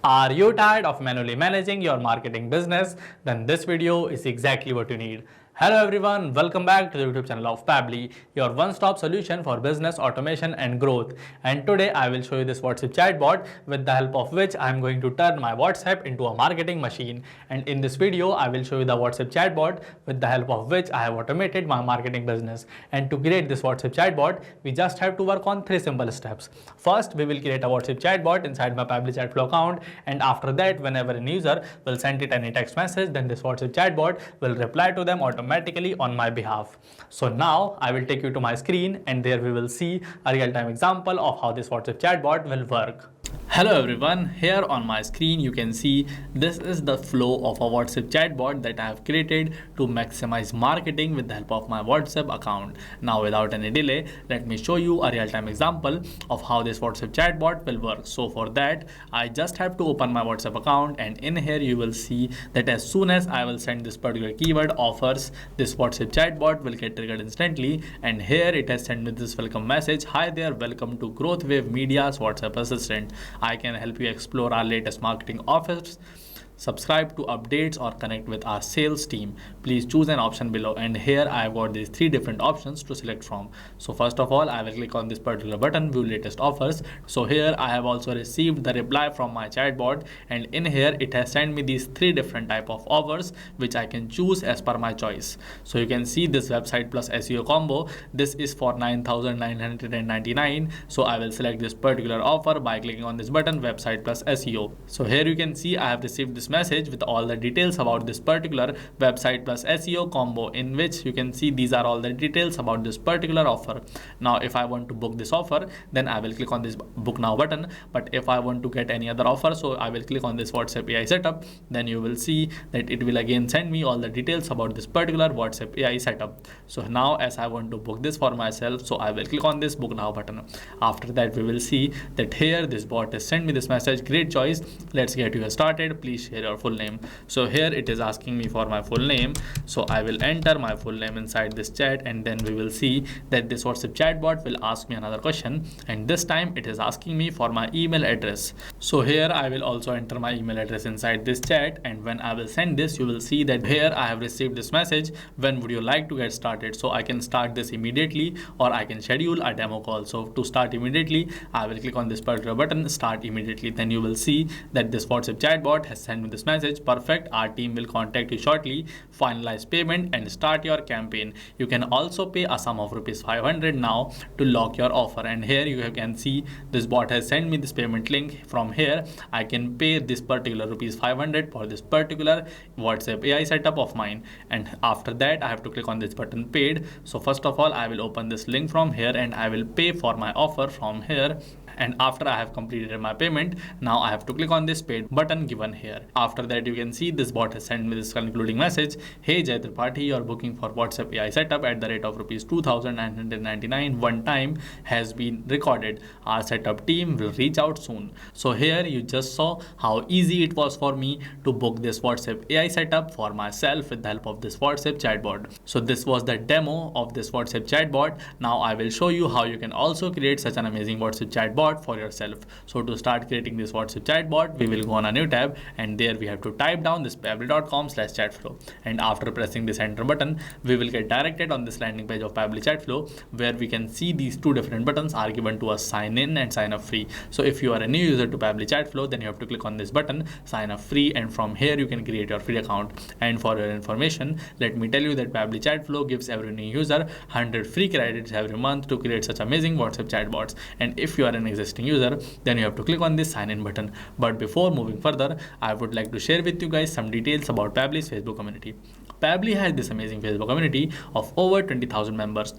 Are you tired of manually managing your marketing business? Then this video is exactly what you need. Hello everyone, welcome back to the YouTube channel of Pabbly, your one-stop solution for business automation and growth. And today I will show you this WhatsApp chatbot with the help of which I am going to turn my WhatsApp into a marketing machine. And in this video I will show you the WhatsApp chatbot with the help of which I have automated my marketing business. And to create this WhatsApp chatbot, we just have to work on 3 simple steps. First, we will create a WhatsApp chatbot inside my Pabbly Chatflow account, and after that, whenever a user will send it any text message, then this WhatsApp chatbot will reply to them automatically on my behalf. So now I will take you to my screen, and there we will see a real-time example of how this WhatsApp chatbot will work. Hello everyone, here on my screen you can see this is the flow of a WhatsApp chatbot that I have created to maximize marketing with the help of my WhatsApp account. Now without any delay, let me show you a real-time example of how this WhatsApp chatbot will work. So for that, I just have to open my WhatsApp account, and in here you will see that as soon as I will send this particular keyword offers, this WhatsApp chatbot will get triggered instantly, and here it has sent me this welcome message. Hi there, welcome to Growth Wave Media's WhatsApp Assistant. I can help you explore our latest marketing offers. Subscribe to updates or connect with our sales team. Please choose an option below, and here I have got these 3 different options to select from. So first of all, I will click on this particular button, view latest offers. So here I have also received the reply from my chatbot, and in here it has sent me these 3 different type of offers which I can choose as per my choice. So you can see this website plus SEO combo. This is for 9,999. So I will select this particular offer by clicking on this button, website plus SEO. So here you can see I have received this message with all the details about this particular website plus SEO combo, in which you can see these are all the details about this particular offer. Now if I want to book this offer, then I will click on this book now button. But if I want to get any other offer, so I will click on this WhatsApp AI setup, then you will see that it will again send me all the details about this particular WhatsApp AI setup. So now as I want to book this for myself, so I will click on this book now button. After that, we will see that here this bot has sent me this message, great choice, let's get you started, please share your full name. So here it is asking me for my full name, so I will enter my full name inside this chat, and then we will see that this WhatsApp chatbot will ask me another question, and this time it is asking me for my email address. So here I will also enter my email address inside this chat, and when I will send this, you will see that here I have received this message, when would you like to get started? So I can start this immediately, or I can schedule a demo call. So to start immediately, I will click on this particular button, start immediately. Then you will see that this WhatsApp chatbot has sent this message, perfect, our team will contact you shortly, finalize payment and start your campaign. You can also pay a sum of rupees 500 now to lock your offer. And here you can see this bot has sent me this payment link. From here I can pay this particular rupees 500 for this particular WhatsApp AI setup of mine, and after that I have to click on this button paid. So first of all, I will open this link from here and I will pay for my offer from here. And after I have completed my payment, now I have to click on this paid button given here. After that, you can see this bot has sent me this concluding message. Hey Jai Tripathi, your booking for WhatsApp AI setup at the rate of rupees 2,999 one time has been recorded. Our setup team will reach out soon. So here you just saw how easy it was for me to book this WhatsApp AI setup for myself with the help of this WhatsApp chatbot. So this was the demo of this WhatsApp chatbot. Now I will show you how you can also create such an amazing WhatsApp chatbot for yourself. So to start creating this WhatsApp chatbot, we will go on a new tab, and there we have to type down this pabbly.com/chatflow, and after pressing this enter button, we will get directed on this landing page of Pabbly Chatflow, where we can see these 2 different buttons are given to us, sign in and sign up free. So if you are a new user to Pabbly Chatflow, then you have to click on this button, sign up free, and from here you can create your free account. And for your information, let me tell you that Pabbly Chatflow gives every new user 100 free credits every month to create such amazing WhatsApp chatbots. And if you are an existing user, then you have to click on this sign in button. But before moving further, I would like to share with you guys some details about Pabbly's Facebook community. Pabbly has this amazing Facebook community of over 20,000 members,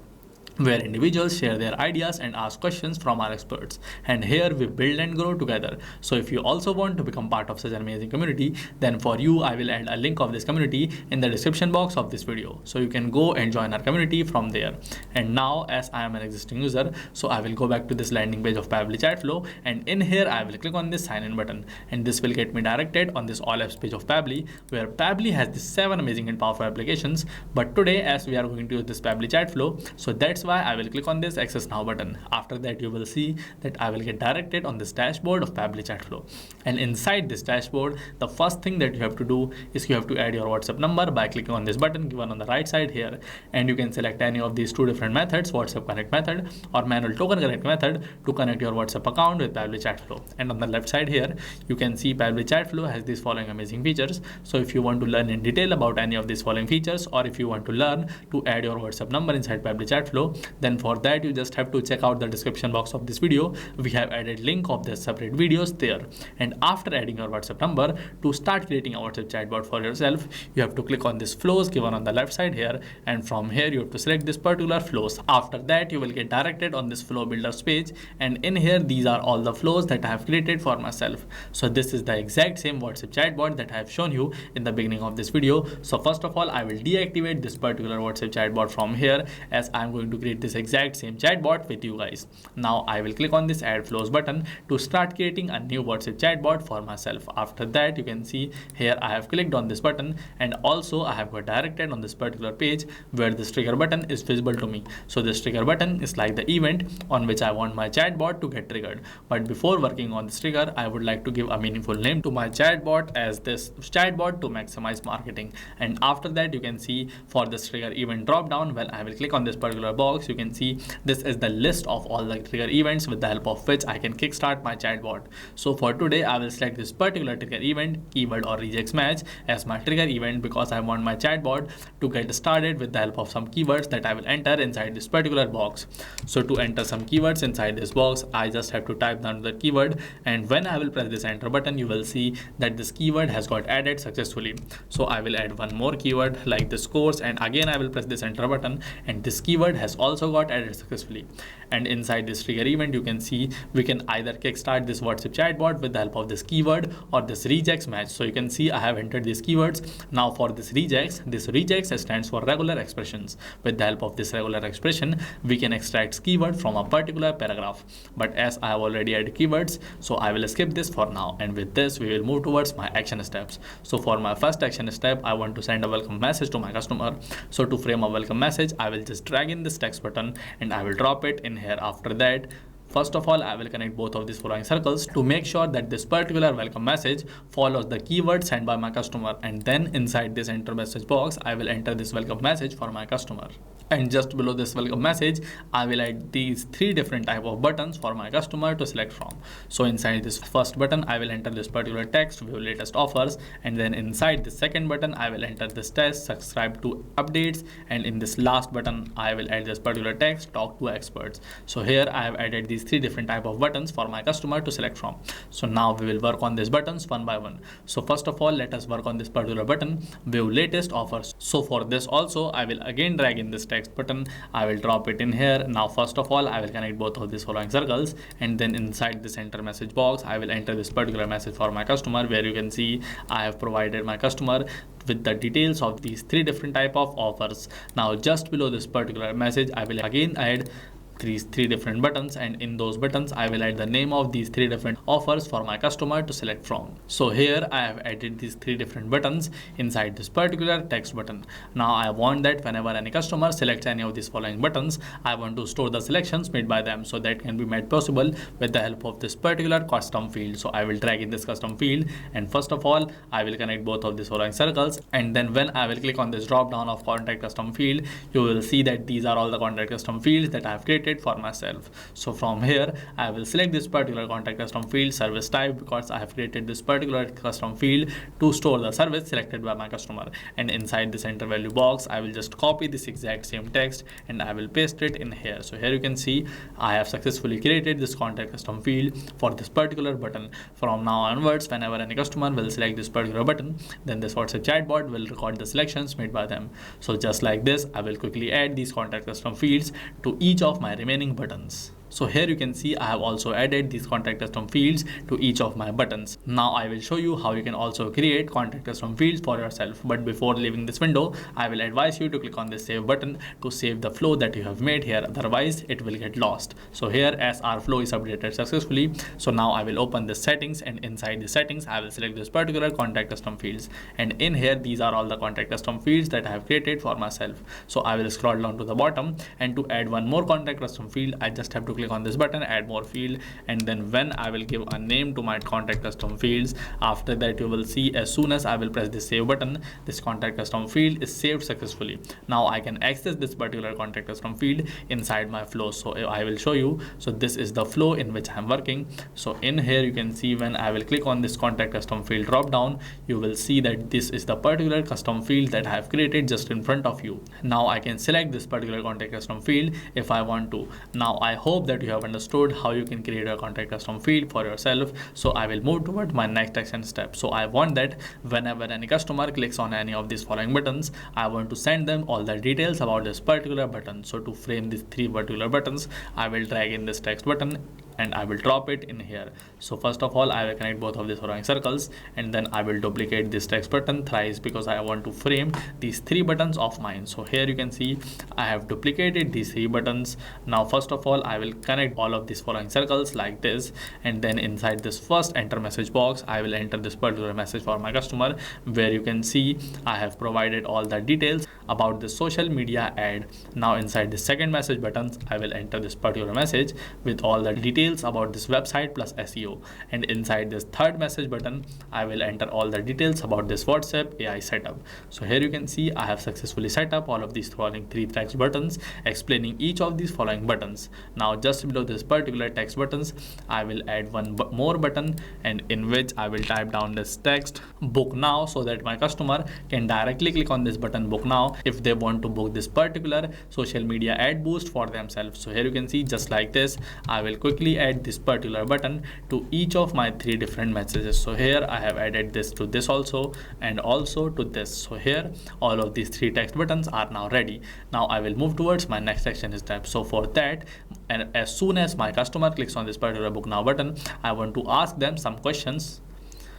where individuals share their ideas and ask questions from our experts. And here we build and grow together. So if you also want to become part of such an amazing community, then for you, I will add a link of this community in the description box of this video. So you can go and join our community from there. And now, as I am an existing user, so I will go back to this landing page of Pabbly Chatflow, and in here I will click on this sign in button, and this will get me directed on this all apps page of Pabbly, where Pabbly has these 7 amazing and powerful applications. But today, as we are going to use this Pabbly Chatflow, so that's why I will click on this access now button. After that, you will see that I will get directed on this dashboard of Pabbly Chatflow. And inside this dashboard, the first thing that you have to do is you have to add your WhatsApp number by clicking on this button given on the right side here. And you can select any of these two different methods, WhatsApp Connect method or manual token connect method, to connect your WhatsApp account with Pabbly Chatflow. And on the left side here, you can see Pabbly Chatflow has these following amazing features. So if you want to learn in detail about any of these following features, or if you want to learn to add your WhatsApp number inside Pabbly Chatflow, then for that you just have to check out the description box of this video. We have added link of the separate videos there. And after adding your WhatsApp number, to start creating a WhatsApp chatbot for yourself, you have to click on this flows given on the left side here, and from here you have to select this particular flows. After that, you will get directed on this flow builders page, and in here these are all the flows that I have created for myself. So this is the exact same WhatsApp chatbot that I have shown you in the beginning of this video. So first of all, I will deactivate this particular WhatsApp chatbot from here, as I'm going to create this exact same chatbot with you guys. Now I will click on this add flows button to start creating a new WhatsApp chatbot for myself. After that, you can see here I have clicked on this button, and also I have got directed on this particular page where this trigger button is visible to me. So this trigger button is like the event on which I want my chatbot to get triggered. But before working on this trigger, I would like to give a meaningful name to my chatbot as this chatbot to maximize marketing. And after that, you can see for this trigger event drop down, well, I will click on this particular box. You can see this is the list of all the trigger events with the help of which I can kickstart my chatbot. So for today, I will select this particular trigger event, keyword or regex match, as my trigger event, because I want my chatbot to get started with the help of some keywords that I will enter inside this particular box. So to enter some keywords inside this box, I just have to type down the keyword, and when I will press this enter button, you will see that this keyword has got added successfully. So I will add one more keyword like this course, and again I will press this enter button, and this keyword has also got added successfully. And inside this trigger event, you can see we can either kickstart this WhatsApp chatbot with the help of this keyword or this regex match. So you can see I have entered these keywords. Now for this regex stands for regular expressions. With the help of this regular expression, we can extract keyword from a particular paragraph. But as I have already added keywords, so I will skip this for now. And with this, we will move towards my action steps. So for my first action step, I want to send a welcome message to my customer. So to frame a welcome message, I will just drag in this text button and I will drop it in here. After that, first of all, I will connect both of these following circles to make sure that this particular welcome message follows the keyword sent by my customer. And then inside this enter message box, I will enter this welcome message for my customer. And just below this welcome message, I will add these three different type of buttons for my customer to select from. So inside this first button, I will enter this particular text, view latest offers, and then inside the second button, I will enter this text, subscribe to updates, and in this last button, I will add this particular text, talk to experts. So here I have added these three different type of buttons for my customer to select from. So now we will work on these buttons one by one. So first of all, let us work on this particular button, view latest offers. So for this also, I will again drag in this text button. I will drop it in here. Now first of all, I will connect both of these following circles, and then inside this enter message box, I will enter this particular message for my customer, where you can see I have provided my customer with the details of these three different type of offers. Now just below this particular message, I will again add these three different buttons, and in those buttons I will add the name of these three different offers for my customer to select from. So here I have added these three different buttons inside this particular text button. Now I want that whenever any customer selects any of these following buttons, I want to store the selections made by them. So that can be made possible with the help of this particular custom field. So I will drag in this custom field, and first of all, I will connect both of these following circles, and then when I will click on this drop down of contact custom field, you will see that these are all the contact custom fields that I have created for myself. So from here, I will select this particular contact custom field service type, because I have created this particular custom field to store the service selected by my customer. And inside this enter value box, I will just copy this exact same text and I will paste it in here. So here you can see I have successfully created this contact custom field for this particular button. From now onwards, whenever any customer will select this particular button, then this WhatsApp chatbot will record the selections made by them. So just like this, I will quickly add these contact custom fields to each of my remaining buttons. So here you can see I have also added these contact custom fields to each of my buttons. Now I will show you how you can also create contact custom fields for yourself. But before leaving this window, I will advise you to click on the save button to save the flow that you have made here. Otherwise, it will get lost. So here, as our flow is updated successfully, so now I will open the settings, and inside the settings, I will select this particular contact custom fields. And in here, these are all the contact custom fields that I have created for myself. So I will scroll down to the bottom, and to add one more contact custom field, I just have to click on this button, add more field, and then when I will give a name to my contact custom fields, after that you will see as soon as I will press the save button, this contact custom field is saved successfully. Now I can access this particular contact custom field inside my flow. So I will show you. So this is the flow in which I am working. So in here you can see when I will click on this contact custom field drop down, you will see that this is the particular custom field that I have created just in front of you. Now I can select this particular contact custom field if I want to. Now I hope that you have understood how you can create a contact custom field for yourself. So I will move toward my next action step. So I want that whenever any customer clicks on any of these following buttons, I want to send them all the details about this particular button. So to frame these three particular buttons, I will drag in this text button and I will drop it in here. So first of all, I will connect both of these following circles, and then I will duplicate this text button thrice because I want to frame these three buttons of mine. So here you can see I have duplicated these three buttons. Now first of all, I will connect all of these following circles like this, and then inside this first enter message box, I will enter this particular message for my customer, where you can see I have provided all the details about the social media ad. Now inside the second message buttons, I will enter this particular message with all the details about this website plus SEO, and inside this third message button, I will enter all the details about this WhatsApp AI setup. So here you can see I have successfully set up all of these following three text buttons explaining each of these following buttons. Now just below this particular text buttons, I will add one more button, and in which I will type down this text book now, so that my customer can directly click on this button book now if they want to book this particular social media ad boost for themselves. So here you can see just like this, I will quickly add this particular button to each of my three different messages. So here I have added this to this also, and also to this. So here all of these three text buttons are now ready. Now I will move towards my next action step. So for that, and as soon as my customer clicks on this particular book now button, I want to ask them some questions.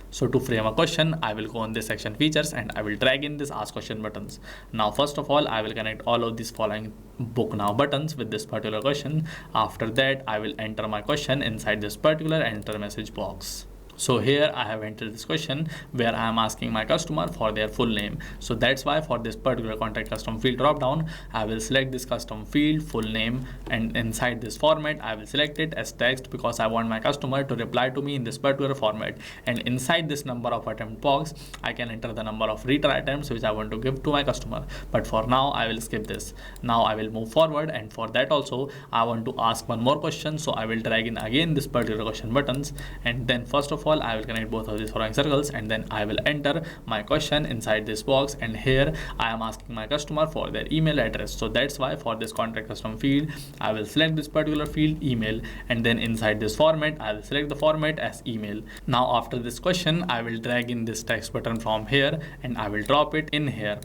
So to frame a question, I will go on this section features, and I will drag in this ask question buttons. Now first of all, I will connect all of these following book now buttons with this particular question. After that, I will enter my question inside this particular enter message box. So here I have entered this question where I am asking my customer for their full name. So that's why for this particular contact custom field drop down, I will select this custom field full name, and inside this format I will select it as text because I want my customer to reply to me in this particular format. And inside this number of attempt box, I can enter the number of retry attempts which I want to give to my customer. But for now I will skip this. Now I will move forward, and for that also I want to ask one more question. So I will drag in again this particular question buttons, and then first of all I will connect both of these following circles, and then I will enter my question inside this box. And here I am asking my customer for their email address. So that's why for this contact custom field, I will select this particular field email, and then inside this format I will select the format as email. Now after this question, I will drag in this text button from here, and I will drop it in here.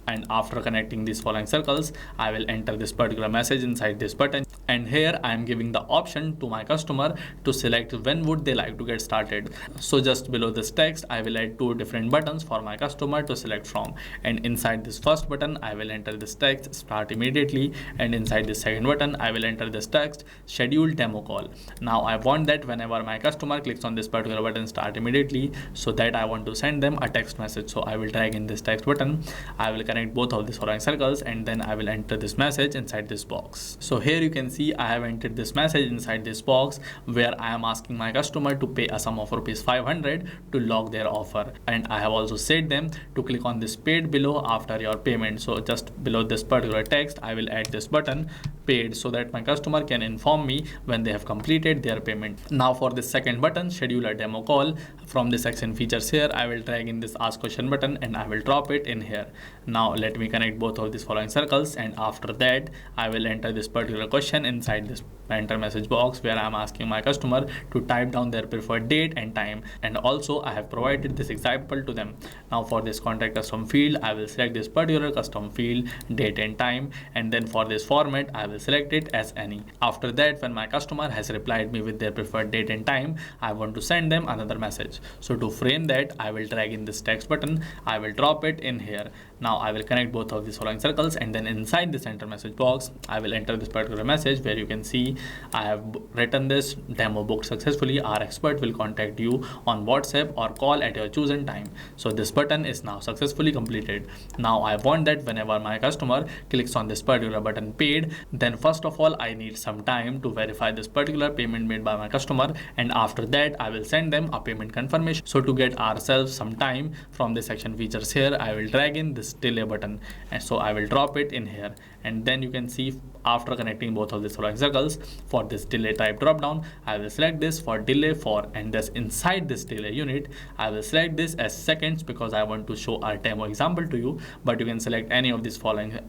And after connecting these following circles, I will enter this particular message inside this button, and here I am giving the option to my customer to select when would they like to get started. So just below this text, I will add two different buttons for my customer to select from, and inside this first button I will enter this text start immediately, and inside this second button I will enter this text schedule demo call. Now I want that whenever my customer clicks on this particular button start immediately, so that I want to send them a text message. So I will drag in this text button, I will connect both of these following circles, and then I will enter this message inside this box. So here you can see I have entered this message inside this box where I am asking my customer to pay a sum of ₹500 to lock their offer, and I have also said them to click on this paid below after your payment. So just below this particular text I will add this button paid, so that my customer can inform me when they have completed their payment. Now for this second button schedule a demo call, from this section features here I will drag in this ask question button, and I will drop it in here. Now let me connect both of these following circles, and after that I will enter this particular question then inside this enter message box where I'm asking my customer to type down their preferred date and time, and also I have provided this example to them. Now for this contact custom field, I will select this particular custom field, date and time, and then for this format I will select it as any. After that, when my customer has replied me with their preferred date and time, I want to send them another message. So to frame that, I will drag in this text button, I will drop it in here. Now I will connect both of these following circles, and then inside this enter message box I will enter this particular message where you can see I have written this demo booked successfully. Our expert will contact you on WhatsApp or call at your chosen time. So this button is now successfully completed. Now I want that whenever my customer clicks on this particular button paid, then first of all I need some time to verify this particular payment made by my customer, and after that I will send them a payment confirmation. So to get ourselves some time from this action features here, I will drag in this delay button, and so I will drop it in here, and then you can see after connecting both of these following circles, for this delay type drop down I will select this for delay for, and thus inside this delay unit I will select this as seconds because I want to show our demo example to you, but you can select any of these following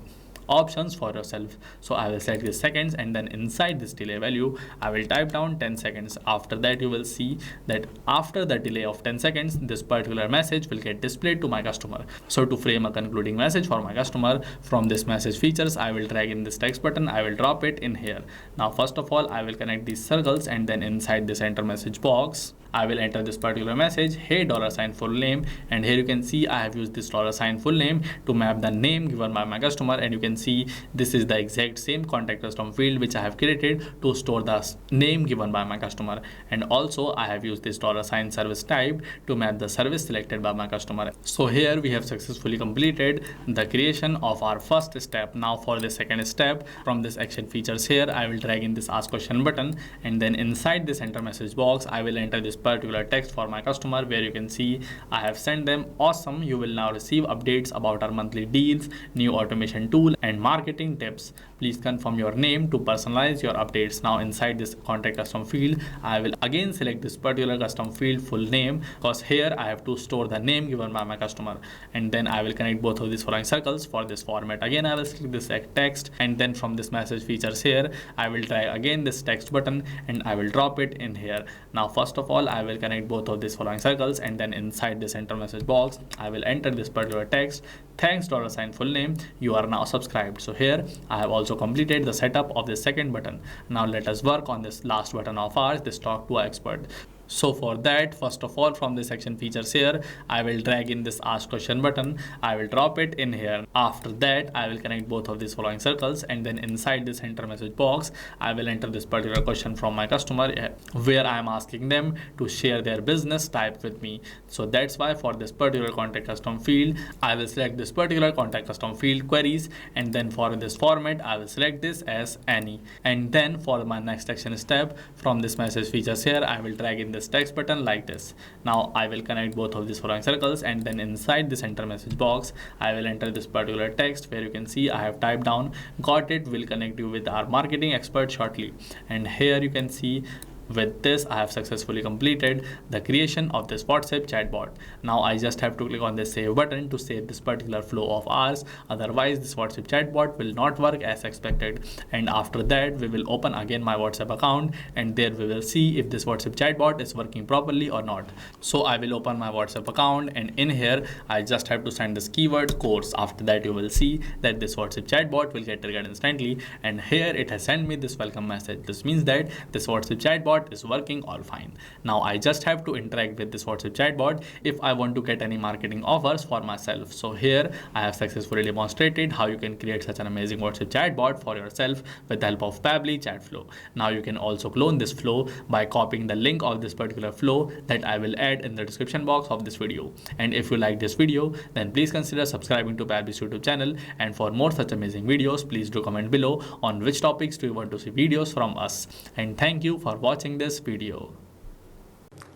options for yourself. So I will select this seconds, and then inside this delay value I will type down 10 seconds. After that, you will see that after the delay of 10 seconds this particular message will get displayed to my customer. So to frame a concluding message for my customer, from this message features I will drag in this text button, I will drop it in here. Now first of all I will connect these circles, and then inside this enter message box I will enter this particular message, hey $ full name, and here you can see I have used this $ full name to map the name given by my customer, and you can see this is the exact same contact custom field which I have created to store the name given by my customer, and also I have used this $ service type to map the service selected by my customer. So here we have successfully completed the creation of our first step. Now for the second step, from this action features here I will drag in this ask question button, and then inside this enter message box I will enter this particular text for my customer where you can see I have sent them awesome, you will now receive updates about our monthly deals, new automation tool and marketing tips. Please confirm your name to personalize your updates. Now inside this contact custom field I will again select this particular custom field full name because here I have to store the name given by my customer, and then I will connect both of these following circles. For this format again I will select this text, and then from this message features here I will drag again this text button and I will drop it in here. Now first of all I will connect both of these following circles, and then inside this enter message box I will enter this particular text, thanks $full name, you are now subscribed. So here I have also completed the setup of the second button. Now let us work on this last button of ours, this talk to our expert. So for that, first of all, from the section features here I will drag in this ask question button, I will drop it in here. After that I will connect both of these following circles, and then inside this enter message box I will enter this particular question from my customer where I am asking them to share their business type with me. So that's why for this particular contact custom field I will select this particular contact custom field queries, and then for this format I will select this as any. And then for my next action step, from this message features here I will drag in this text button like this. Now I will connect both of these following circles, and then inside this enter message box I will enter this particular text where you can see I have typed down, got it, will connect you with our marketing expert shortly. And here you can see with this I have successfully completed the creation of this WhatsApp chatbot. Now I just have to click on this save button to save this particular flow of ours, otherwise this WhatsApp chatbot will not work as expected. And after that we will open again my WhatsApp account, and there we will see if this WhatsApp chatbot is working properly or not. So I will open my WhatsApp account, and in here I just have to send this keyword course. After that you will see that this WhatsApp chatbot will get triggered instantly, and here it has sent me this welcome message. This means that this WhatsApp chatbot is working all fine. Now I just have to interact with this WhatsApp chatbot if I want to get any marketing offers for myself. So here I have successfully demonstrated how you can create such an amazing WhatsApp chatbot for yourself with the help of Pabbly Chatflow. Now you can also clone this flow by copying the link of this particular flow that I will add in the description box of this video. And if you like this video, then please consider subscribing to Pabbly's YouTube channel, and for more such amazing videos please do comment below on which topics do you want to see videos from us. And thank you for watching this video.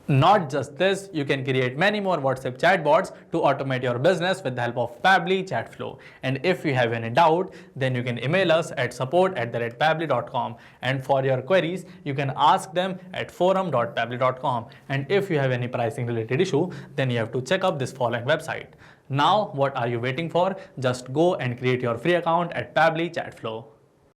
Not just this, you can create many more WhatsApp chatbots to automate your business with the help of Pabbly Chatflow. And if you have any doubt, then you can email us at support@pabbly.com, and for your queries you can ask them at forum.pabbly.com. And if you have any pricing related issue, then you have to check up this following website. Now what are you waiting for? Just go and create your free account at Pabbly Chatflow.